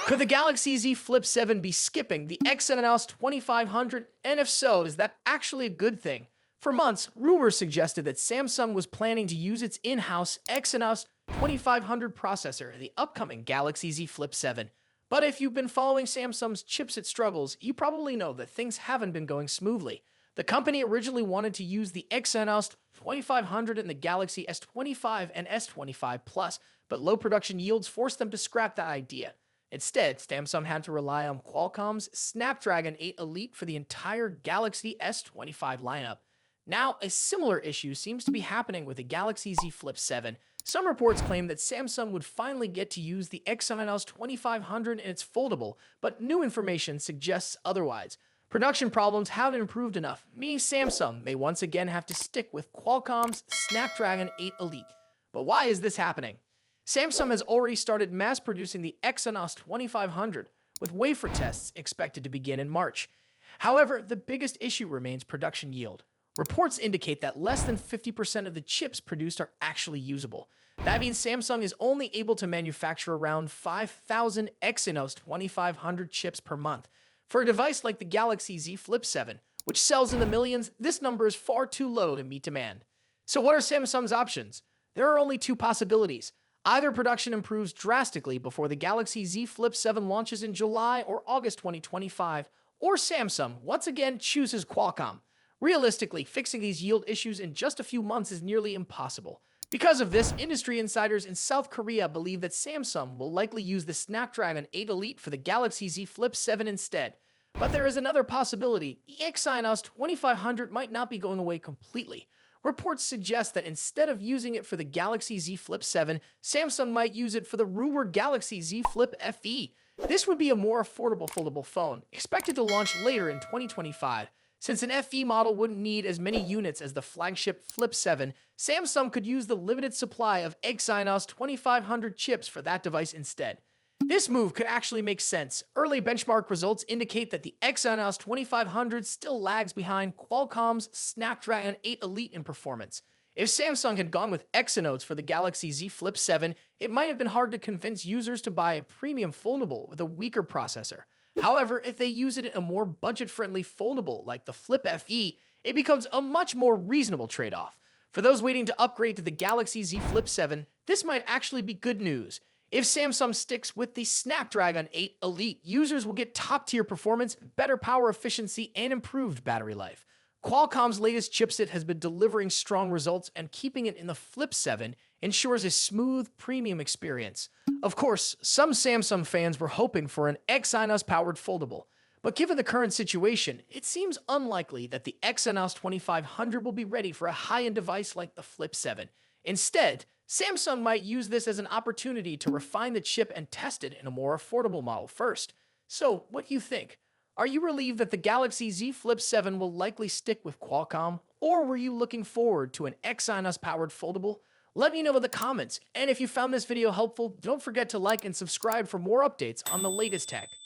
Could the Galaxy Z Flip 7 be skipping the Exynos 2500? And if so, is that actually a good thing? For months, rumors suggested that Samsung was planning to use its in-house Exynos 2500 processor in the upcoming Galaxy Z Flip 7. But if you've been following Samsung's chipset struggles, you probably know that things haven't been going smoothly. The company originally wanted to use the Exynos 2500 in the Galaxy S25 and S25 Plus, but low production yields forced them to scrap that idea. Instead, Samsung had to rely on Qualcomm's Snapdragon 8 Elite for the entire Galaxy S25 lineup. Now, a similar issue seems to be happening with the Galaxy Z Flip 7. Some reports claim that Samsung would finally get to use the Exynos 2500 in its foldable, but new information suggests otherwise. Production problems haven't improved enough, meaning Samsung may once again have to stick with Qualcomm's Snapdragon 8 Elite. But why is this happening? Samsung has already started mass-producing the Exynos 2500, with wafer tests expected to begin in March. However, the biggest issue remains production yield. Reports indicate that less than 50% of the chips produced are actually usable. That means Samsung is only able to manufacture around 5,000 Exynos 2500 chips per month. For a device like the Galaxy Z Flip 7, which sells in the millions, this number is far too low to meet demand. So what are Samsung's options? There are only two possibilities. Either production improves drastically before the Galaxy Z Flip 7 launches in July or August 2025, or Samsung once again chooses Qualcomm. Realistically, fixing these yield issues in just a few months is nearly impossible. Because of this, industry insiders in South Korea believe that Samsung will likely use the Snapdragon 8 Elite for the Galaxy Z Flip 7 instead. But there is another possibility. The Exynos 2500 might not be going away completely. Reports suggest that instead of using it for the Galaxy Z Flip 7, Samsung might use it for the rumored Galaxy Z Flip FE. This would be a more affordable foldable phone, expected to launch later in 2025. Since an FE model wouldn't need as many units as the flagship Flip 7, Samsung could use the limited supply of Exynos 2500 chips for that device instead. This move could actually make sense. Early benchmark results indicate that the Exynos 2500 still lags behind Qualcomm's Snapdragon 8 Elite in performance. If Samsung had gone with Exynos for the Galaxy Z Flip 7, it might have been hard to convince users to buy a premium foldable with a weaker processor. However, if they use it in a more budget-friendly foldable like the Flip FE, it becomes a much more reasonable trade-off. For those waiting to upgrade to the Galaxy Z Flip 7, this might actually be good news. If Samsung sticks with the Snapdragon 8 Elite, users will get top-tier performance, better power efficiency, and improved battery life. Qualcomm's latest chipset has been delivering strong results, and keeping it in the Flip 7 ensures a smooth, premium experience. Of course, some Samsung fans were hoping for an Exynos-powered foldable, but given the current situation, it seems unlikely that the Exynos 2500 will be ready for a high-end device like the Flip 7. Instead, Samsung might use this as an opportunity to refine the chip and test it in a more affordable model first. So, what do you think? Are you relieved that the Galaxy Z Flip 7 will likely stick with Qualcomm? Or were you looking forward to an Exynos-powered foldable? Let me know in the comments, and if you found this video helpful, don't forget to like and subscribe for more updates on the latest tech.